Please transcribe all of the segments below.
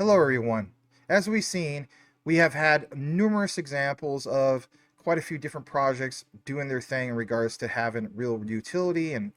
Hello everyone. As we've seen, we have had numerous examples of quite a few different projects doing their thing in regards to having real utility and,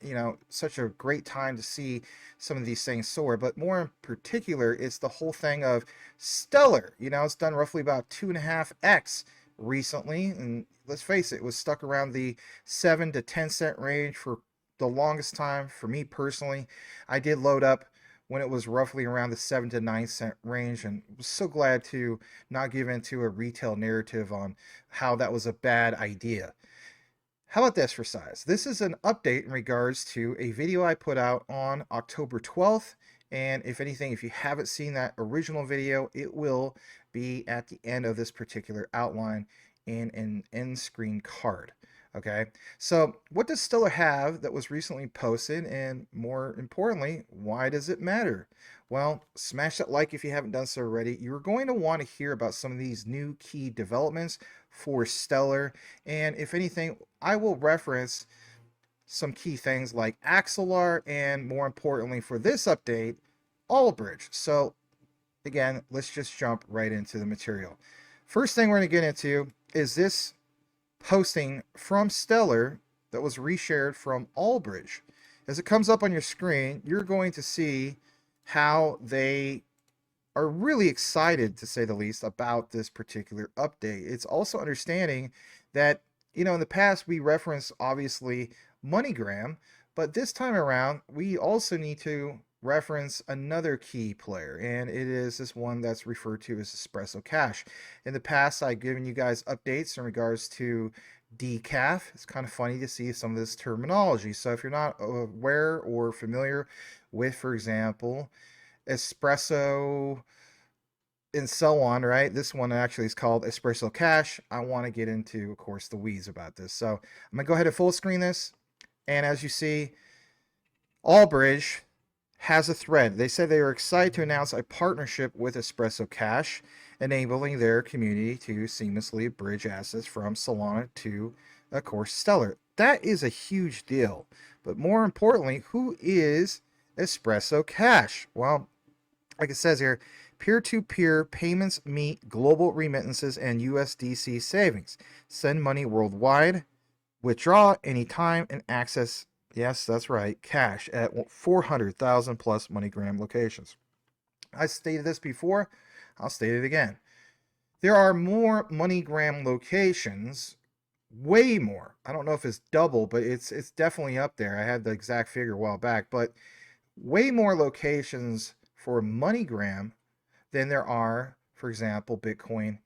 such a great time to see some of these things soar. But more in particular, it's the whole thing of Stellar. It's done roughly about 2.5x recently. And let's face it, it was stuck around the 7 to 10 cent range for the longest time. For me personally, I did load up when it was roughly around the 7 to 9 cent range, and was so glad to not give into a retail narrative on how that was a bad idea. How about this for size? This is an update in regards to a video I put out on October 12th. And if anything, if you haven't seen that original video, it will be at the end of this particular outline in an end screen card. Okay, so what does Stellar have that was recently posted, and more importantly, why does it matter? Well, smash that like if you haven't done so already. You're going to want to hear about some of these new key developments for Stellar, and if anything, I will reference some key things like Axelar, and more importantly for this update, Allbridge. So again, let's just jump right into the material. First thing we're going to get into is this posting from Stellar that was reshared from Allbridge. As it comes up on your screen, you're going to see how they are really excited, to say the least, about this particular update. It's also understanding that, in the past we referenced obviously MoneyGram, but this time around we also need to reference another key player, and it is this one that's referred to as Espresso Cash. In the past, I've given you guys updates in regards to decaf. It's kind of funny to see some of this terminology. So if you're not aware or familiar with, for example, espresso and so on, right? This one actually is called Espresso Cash. I want to get into, of course, the weeds about this. So I'm going to go ahead and full screen this. And as you see, Allbridge has a thread. They said they are excited to announce a partnership with Espresso Cash, enabling their community to seamlessly bridge assets from Solana to, of course, Stellar. That is a huge deal. But more importantly, who is Espresso Cash? Well, like it says here, peer-to-peer payments meet global remittances and USDC savings. Send money worldwide, withdraw anytime, and access, yes, that's right, cash at 400,000 plus MoneyGram locations. I stated this before, I'll state it again. There are more MoneyGram locations, way more. I don't know if it's double, but it's definitely up there. I had the exact figure a while back, but way more locations for MoneyGram than there are, for example, Bitcoin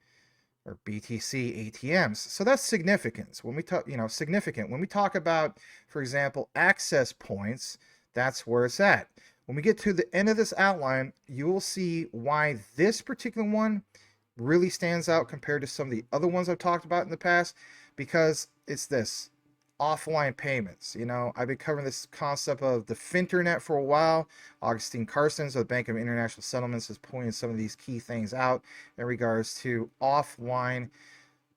or BTC ATMs. So that's significant. When we talk, significant. When we talk about, for example, access points, that's where it's at. When we get to the end of this outline, you will see why this particular one really stands out compared to some of the other ones I've talked about in the past, because it's this offline payments. I've been covering this concept of the Finternet for a while. Augustine Carstens of the Bank of International Settlements has pointed some of these key things out in regards to offline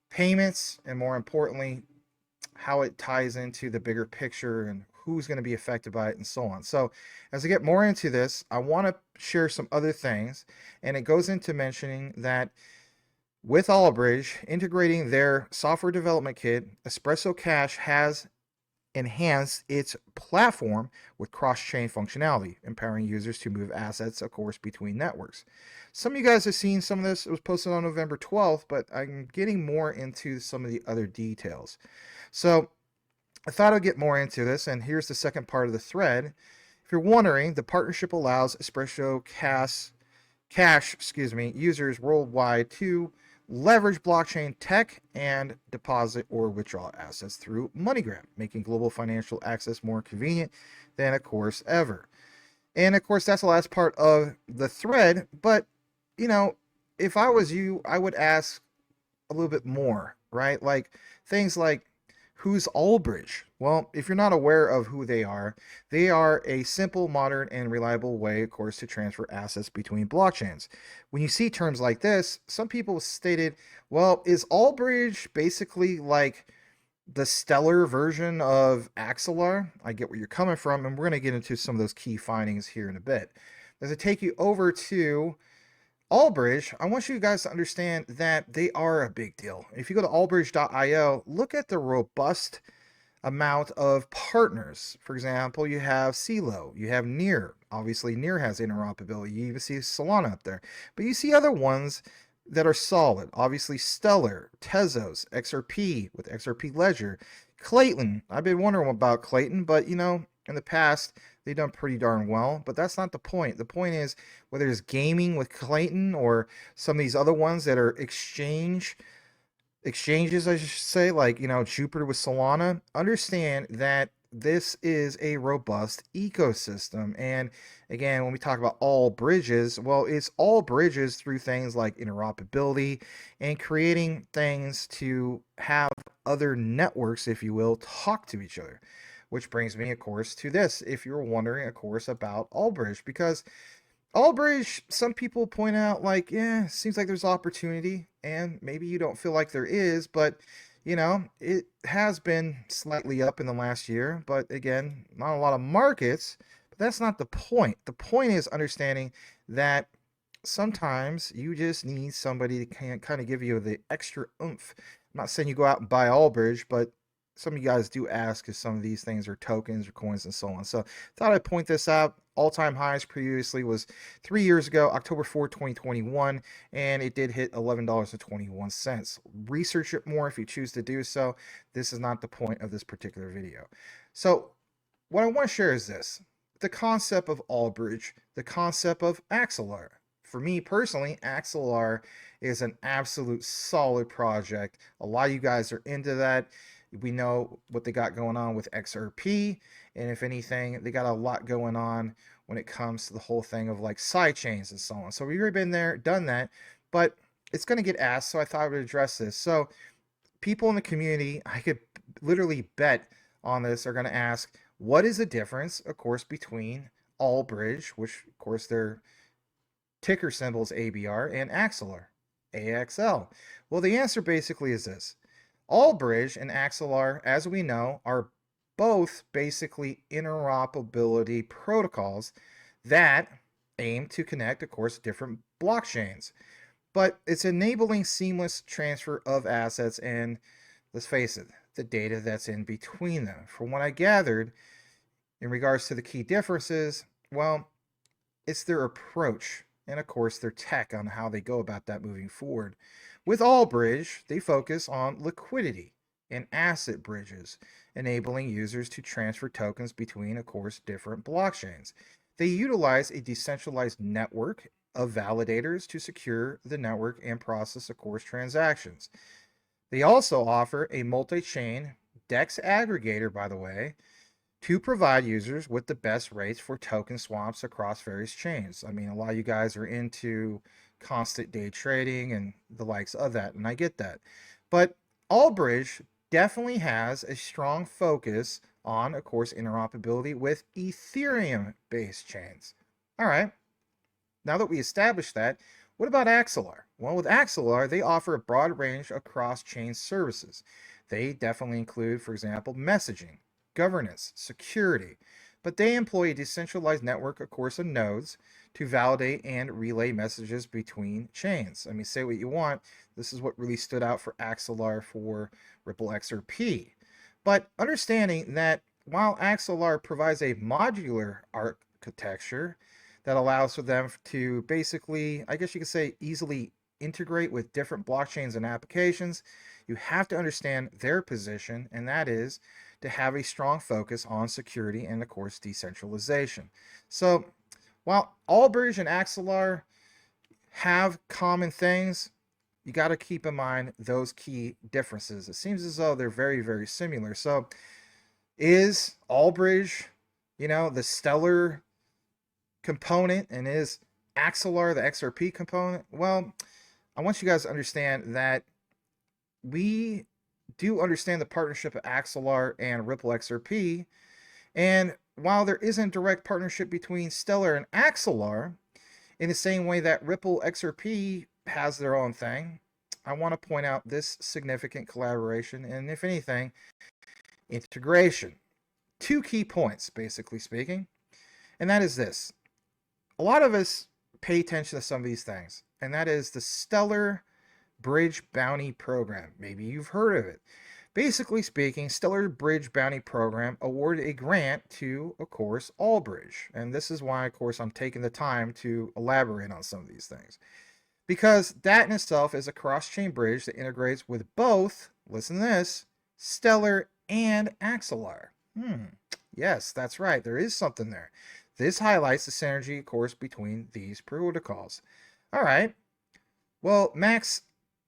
payments, and more importantly, how it ties into the bigger picture and who's going to be affected by it and so on. So as I get more into this, I want to share some other things, and it goes into mentioning that with Allbridge integrating their software development kit, Espresso Cash has enhanced its platform with cross-chain functionality, empowering users to move assets, of course, between networks. Some of you guys have seen some of this. It was posted on November 12th, but I'm getting more into some of the other details. So I thought I'd get more into this, and here's the second part of the thread. If you're wondering, the partnership allows Espresso Cash users worldwide to leverage blockchain tech and deposit or withdraw assets through MoneyGram, making global financial access more convenient than, of course, ever. And of course, that's the last part of the thread. But, if I was you, I would ask a little bit more, right? Like things like, who's Allbridge? Well, if you're not aware of who they are a simple, modern, and reliable way, of course, to transfer assets between blockchains. When you see terms like this, some people stated, well, is Allbridge basically like the Stellar version of Axelar? I get where you're coming from, and we're going to get into some of those key findings here in a bit. Does it take you over to Allbridge, I want you guys to understand that they are a big deal. If you go to allbridge.io, look at the robust amount of partners. For example, you have CeeLo, you have Near. Obviously, Near has interoperability. You even see Solana up there. But you see other ones that are solid. Obviously, Stellar, Tezos, XRP with XRP Ledger, Clayton. I've been wondering about Clayton, but you know, in the past, they've done pretty darn well. But that's not the point. The point is whether it's gaming with Clayton or some of these other ones that are exchanges, I should say, like, you know, Jupiter with Solana, understand that this is a robust ecosystem. And again, when we talk about all bridges, well, it's all bridges through things like interoperability and creating things to have other networks, if you will, talk to each other. Which brings me, of course, to this. If you're wondering, of course, about Allbridge, because Allbridge, some people point out, like, yeah, seems like there's opportunity, and maybe you don't feel like there is, but you know, it has been slightly up in the last year, but again, not a lot of markets. But that's not the point. The point is understanding that sometimes you just need somebody to kind of give you the extra oomph. I'm not saying you go out and buy Allbridge, but some of you guys do ask if some of these things are tokens or coins and so on. So thought I'd point this out. All-time highs previously was 3 years ago, October 4, 2021, and it did hit $11.21. Research it more if you choose to do so. This is not the point of this particular video. So what I want to share is this. The concept of Allbridge, the concept of Axelar. For me personally, Axelar is an absolute solid project. A lot of you guys are into that. We know what they got going on with XRP, and if anything, they got a lot going on when it comes to the whole thing of like side chains and so on. So we've already been there, done that, but it's going to get asked, so I thought I would address this. So people in the community, I could literally bet on this, are going to ask, what is the difference, of course, between Allbridge, which of course their ticker symbol is ABR, and Axelar, AXL? Well, the answer basically is this. Allbridge and Axelar, as we know, are both basically interoperability protocols that aim to connect, of course, different blockchains. But it's enabling seamless transfer of assets and, let's face it, the data that's in between them. From what I gathered, in regards to the key differences, well, it's their approach and, of course, their tech on how they go about that moving forward. With Allbridge, they focus on liquidity and asset bridges, enabling users to transfer tokens between, of course, different blockchains. They utilize a decentralized network of validators to secure the network and process, of course, transactions. They also offer a multi-chain DEX aggregator, by the way, to provide users with the best rates for token swaps across various chains. I mean, a lot of you guys are into constant day trading and the likes of that, and I get that. But Allbridge definitely has a strong focus on, of course, interoperability with Ethereum-based chains. All right, now that we established that, what about Axelar? Well, with Axelar, they offer a broad range of cross-chain services. They definitely include, for example, messaging, governance, security, but they employ a decentralized network, of course, of nodes to validate and relay messages between chains. I mean, say what you want. This is what really stood out for Axelar for Ripple XRP. But understanding that while Axelar provides a modular architecture that allows for them to basically, I guess you could say, easily integrate with different blockchains and applications, you have to understand their position, and that is to have a strong focus on security and, of course, decentralization. So while Allbridge and Axelar have common things, you got to keep in mind those key differences. It seems as though they're very, very similar. So is Allbridge, you know, the stellar component, and is Axelar the XRP component? Well, I want you guys to understand that we do understand the partnership of Axelar and Ripple XRP, and while there isn't direct partnership between Stellar and Axelar, in the same way that Ripple XRP has their own thing, I want to point out this significant collaboration and, if anything, integration. Two key points, basically speaking, and that is this. A lot of us pay attention to some of these things. and that is the Stellar Bridge Bounty Program. Maybe you've heard of it. Basically speaking, Stellar Bridge Bounty Program awarded a grant to, of course, Allbridge. And this is why, of course, I'm taking the time to elaborate on some of these things. Because that in itself is a cross-chain bridge that integrates with both, listen to this, Stellar and Axelar. Yes, that's right. There is something there. This highlights the synergy, of course, between these protocols. All right. Well, Max,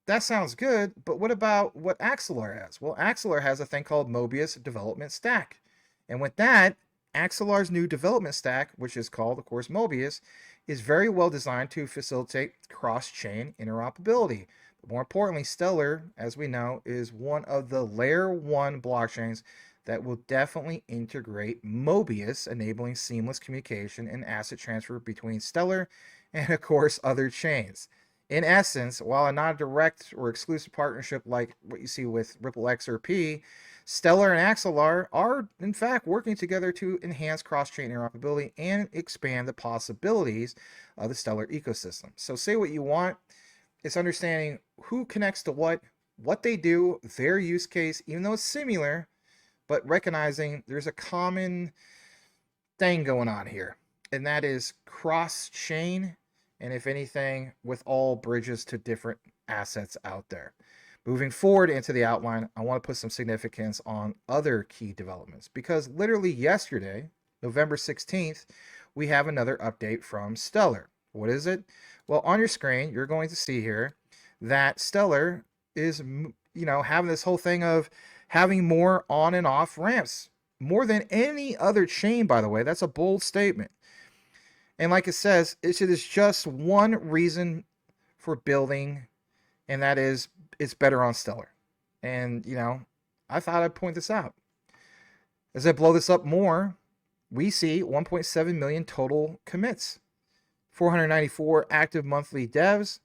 that sounds good, but what about what Axelar has? Well, Axelar has a thing called Mobius Development Stack. And with that, Axelar's new development stack, which is called, of course, Mobius, is very well designed to facilitate cross-chain interoperability. But more importantly, Stellar, as we know, is one of the layer 1 blockchains that will definitely integrate Mobius, enabling seamless communication and asset transfer between Stellar and, of course, other chains. In essence, while not a direct or exclusive partnership like what you see with Ripple XRP, Stellar and Axelar are, in fact, working together to enhance cross-chain interoperability and expand the possibilities of the Stellar ecosystem. So say what you want. It's understanding who connects to what they do, their use case, even though it's similar, but recognizing there's a common thing going on here, and that is cross-chain, and if anything, with all bridges to different assets out there. Moving forward into the outline, I want to put some significance on other key developments because literally yesterday, November 16th, we have another update from Stellar. What is it? Well, on your screen, you're going to see here that Stellar is, having this whole thing of having more on and off ramps, more than any other chain, by the way. That's a bold statement. And like it says, it is just one reason for building, and that is it's better on Stellar. And, I thought I'd point this out. As I blow this up more, we see 1.7 million total commits, 494 active monthly devs,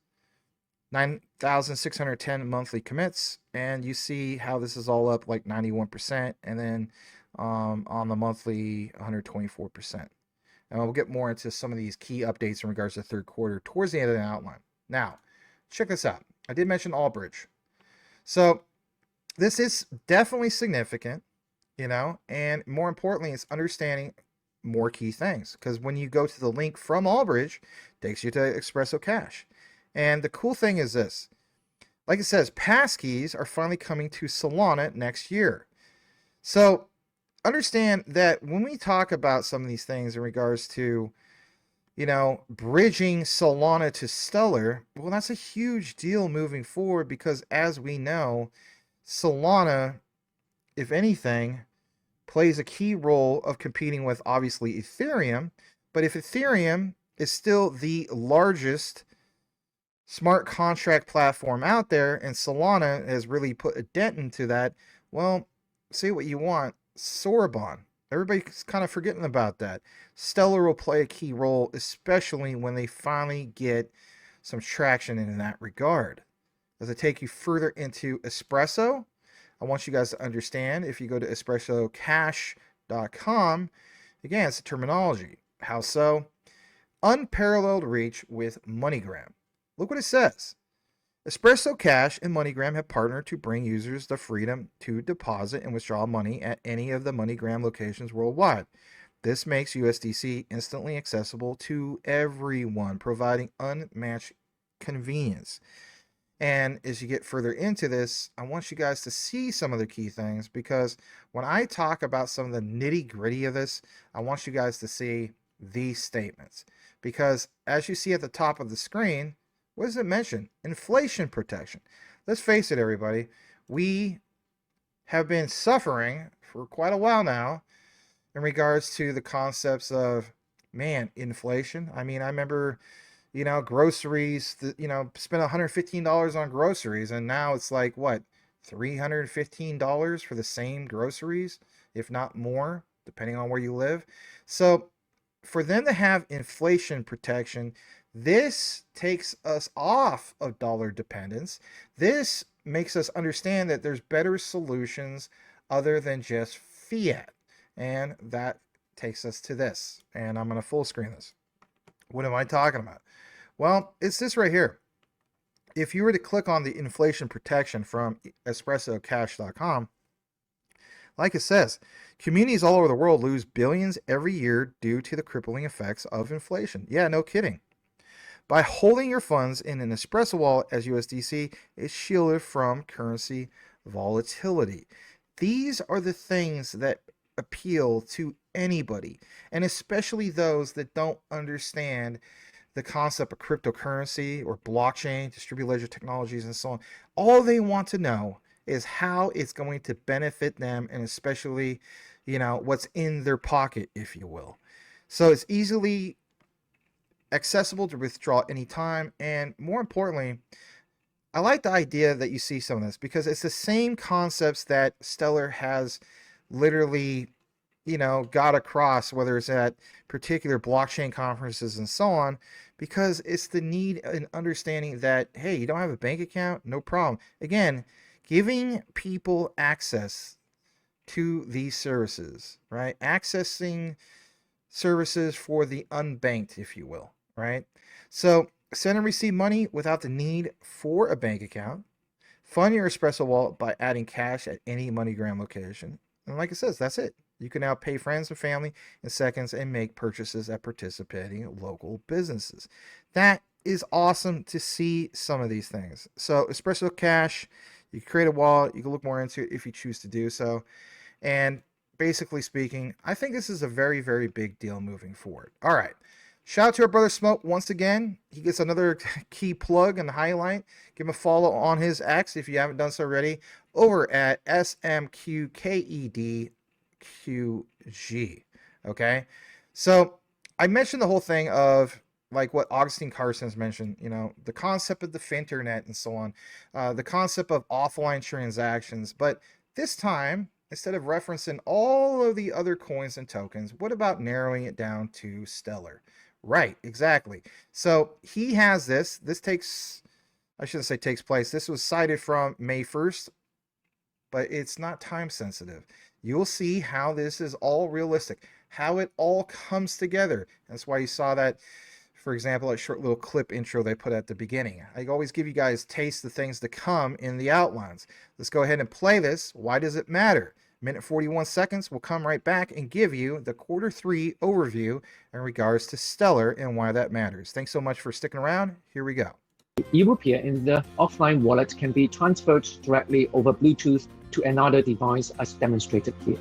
9,610 monthly commits, and you see how this is all up like 91%, and then on the monthly 124%. And we'll get more into some of these key updates in regards to the third quarter towards the end of the outline. Now, check this out. I did mention Allbridge. So this is definitely significant, and more importantly, it's understanding more key things. Because when you go to the link from Allbridge, it takes you to Espresso Cash. And the cool thing is this. Like it says, passkeys are finally coming to Solana next year. So understand that when we talk about some of these things in regards to, bridging Solana to Stellar, well, that's a huge deal moving forward because, as we know, Solana, if anything, plays a key role of competing with, obviously, Ethereum. But if Ethereum is still the largest smart contract platform out there and Solana has really put a dent into that, well, say what you want, Sorbonne. Everybody's kind of forgetting about that. Stellar will play a key role, especially when they finally get some traction in that regard. As I take you further into Espresso, I want you guys to understand, if you go to espressocash.com, again, it's a terminology. How so? Unparalleled reach with MoneyGram. Look what it says. Espresso Cash and MoneyGram have partnered to bring users the freedom to deposit and withdraw money at any of the MoneyGram locations worldwide. This makes USDC instantly accessible to everyone, providing unmatched convenience. And as you get further into this, I want you guys to see some of the key things, because when I talk about some of the nitty-gritty of this, I want you guys to see these statements. Because as you see at the top of the screen, what does it mention? Inflation protection. Let's face it, everybody. We have been suffering for quite a while now in regards to the concepts of, inflation. I remember, groceries, spent $115 on groceries, and now it's like, what, $315 for the same groceries, if not more, depending on where you live. So for them to have inflation protection, this takes us off of dollar dependence. This makes us understand that there's better solutions other than just fiat. And that takes us to this. And I'm going to full screen this. What am I talking about? Well, it's this right here. If you were to click on the inflation protection from espressocash.com, like it says, communities all over the world lose billions every year due to the crippling effects of inflation. Yeah, no kidding. By holding your funds in an Espresso wallet as USDC, it's shielded from currency volatility. These are the things that appeal to anybody, and especially those that don't understand the concept of cryptocurrency or blockchain, distributed ledger technologies, and so on. All they want to know is how it's going to benefit them, and especially, what's in their pocket, if you will. So it's easily accessible to withdraw anytime, and more importantly, I like the idea that you see some of this because it's the same concepts that Stellar has literally, got across, whether it's at particular blockchain conferences and so on, because it's the need and understanding that, hey, you don't have a bank account? No problem. Again, giving people access to these services, right? Accessing services for the unbanked, if you will, right? So send and receive money without the need for a bank account. Fund your Espresso wallet by adding cash at any MoneyGram location. And like it says, that's it. You can now pay friends and family in seconds and make purchases at participating local businesses. That is awesome to see some of these things. So Espresso Cash, you can create a wallet. You can look more into it if you choose to do so. And basically speaking, I think this is a very, very big deal moving forward. All right. Shout out to our brother Smoke once again. He gets another key plug and highlight. Give him a follow on his X if you haven't done so already over at SMQKEDQG. Okay. So I mentioned the whole thing of like what Augustine Carson's mentioned, the concept of the Finternet and so on, the concept of offline transactions. But this time, instead of referencing all of the other coins and tokens, what about narrowing it down to Stellar? Right, exactly. So he has this. This I shouldn't say takes place. This was cited from May 1st, but it's not time sensitive. You'll see how this is all realistic, how it all comes together. That's why you saw that, for example, a short little clip intro they put at the beginning. I always give you guys taste the things to come in the outlines. Let's go ahead and play this. Why does it matter? Minute 41 seconds. We'll come right back and give you the Q3 overview in regards to Stellar and why that matters. Thanks so much for sticking around. Here we go. eRupiah in the offline wallet can be transferred directly over Bluetooth to another device as demonstrated here.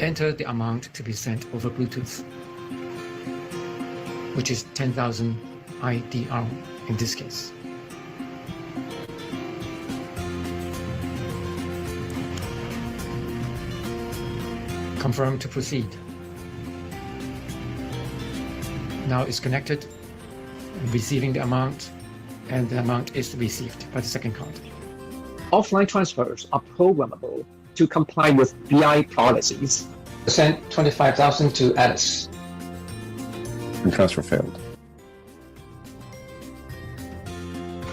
Enter the amount to be sent over Bluetooth, which is 10,000 IDR in this case. Confirm to proceed. Now it's connected, receiving the amount, and the amount is received by the second card. Offline transfers are programmable to comply with BI policies. Send 25,000 to Alice. And transfer failed.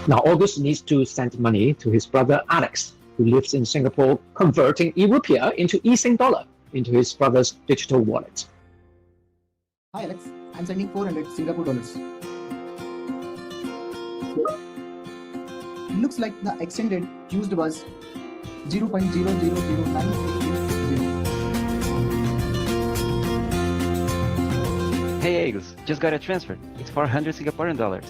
Now August needs to send money to his brother Alex, who lives in Singapore, converting eRupiah into eSing dollar into his brother's digital wallet. Hi Alex, I'm sending 400 Singapore dollars. Looks like the exchange rate used was 0.0009. Hey Eagles, just got a transfer. It's 400 Singaporean dollars.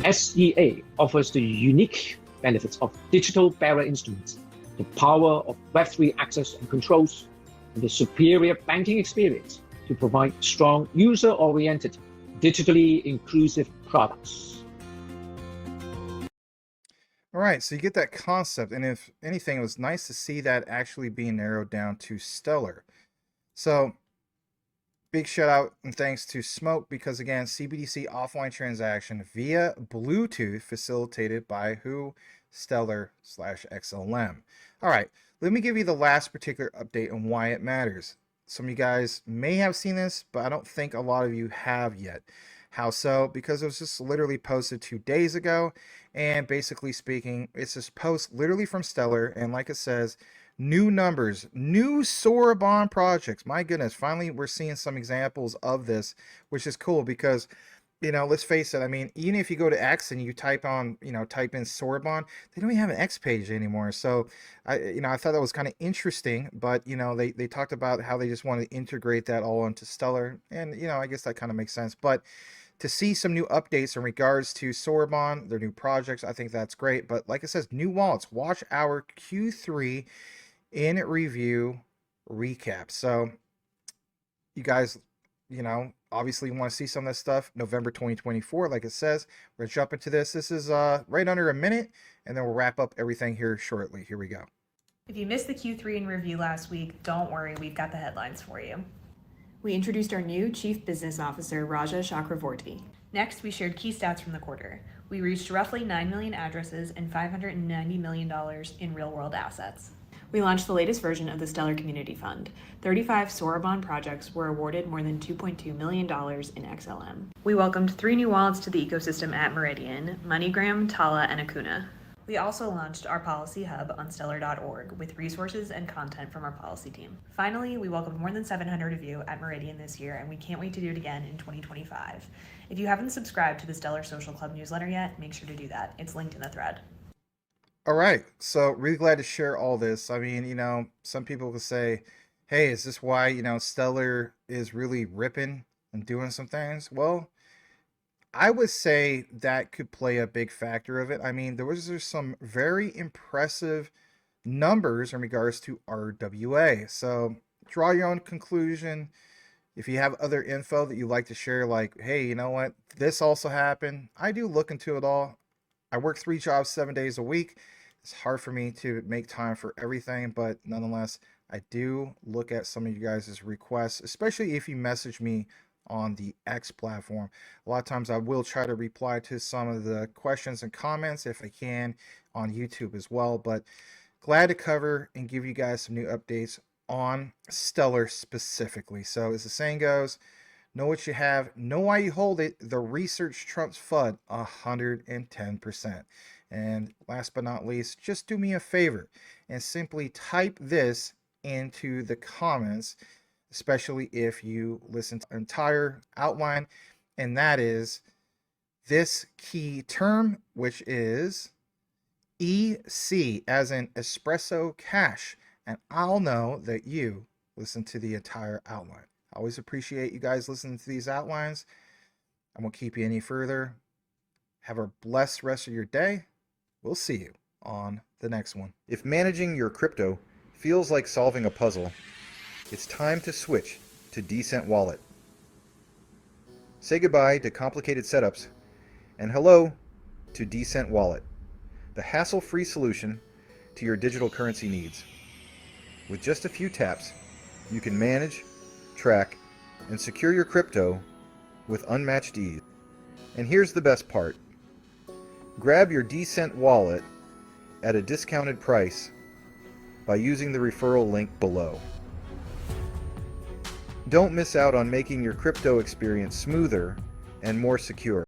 SEA offers the unique benefits of digital bearer instruments, the power of Web3 access and controls, and the superior banking experience to provide strong, user-oriented, digitally inclusive products. All right, so you get that concept, and if anything, it was nice to see that actually being narrowed down to Stellar. So big shout out and thanks to Smoke, because again, CBDC offline transaction via Bluetooth facilitated by who? Stellar/XLM. All right, let me give you the last particular update on why it matters. some of you guys may have seen this, but I don't think a lot of you have yet. How so? Because it was just literally posted 2 days ago, and basically speaking, it's this post literally from Stellar, and like it says, new numbers, new Sora bond projects. My goodness, finally we're seeing some examples of this, which is cool because, you know, let's face it. I mean, even if you go to X and you type on, you know, type in Sorbonne, they don't even have an X page anymore. So I thought that was kind of interesting, but, you know, they talked about how they just wanted to integrate that all into Stellar. And, you know, I guess that kind of makes sense. But to see some new updates in regards to Sorbonne, their new projects, I think that's great. But like it says, new wallets, watch our Q3 in review recap. So you guys, you know, obviously you want to see some of this stuff November 2024, like it says. We're gonna jump into this. This is right under a minute, and then we'll wrap up everything here shortly. Here we go. If you missed the Q3 in review last week, don't worry, we've got the headlines for you. We introduced our new Chief Business Officer, Raja Chakravorty. Next, we shared key stats from the quarter. We reached roughly 9 million addresses and $590 million in real-world assets. We launched the latest version of the Stellar Community Fund. 35 Sorabon projects were awarded more than $2.2 million in XLM. We welcomed 3 new wallets to the ecosystem at Meridian: MoneyGram, Tala, and Akuna. We also launched our policy hub on stellar.org with resources and content from our policy team. Finally, we welcomed more than 700 of you at Meridian this year, and we can't wait to do it again in 2025. If you haven't subscribed to the Stellar Social Club newsletter yet, make sure to do that. It's linked in the thread. All right, so really glad to share all this. I mean, you know, some people could say, hey, is this why, you know, Stellar is really ripping and doing some things? Well, I would say that could play a big factor of it. I mean, there's some very impressive numbers in regards to RWA. So draw your own conclusion. If you have other info that you'd like to share, like, hey, you know what, this also happened. I do look into it all. I work 3 jobs 7 days a week. It's hard for me to make time for everything, but nonetheless, I do look at some of you guys' requests, especially if you message me on the X platform. A lot of times I will try to reply to some of the questions and comments if I can on YouTube as well, but glad to cover and give you guys some new updates on Stellar specifically. So as the saying goes, know what you have, know why you hold it. The research trumps FUD 110%. And last but not least, just do me a favor and simply type this into the comments, especially if you listen to the entire outline, and that is this key term, which is EC, as in Espresso Cash, and I'll know that you listen to the entire outline. I always appreciate you guys listening to these outlines. I won't keep you any further. Have a blessed rest of your day. We'll see you on the next one. If managing your crypto feels like solving a puzzle, it's time to switch to Decent Wallet. Say goodbye to complicated setups and hello to Decent Wallet, the hassle-free solution to your digital currency needs. With just a few taps, you can manage, track, and secure your crypto with unmatched ease. And here's the best part. Grab your Decent Wallet at a discounted price by using the referral link below. Don't miss out on making your crypto experience smoother and more secure.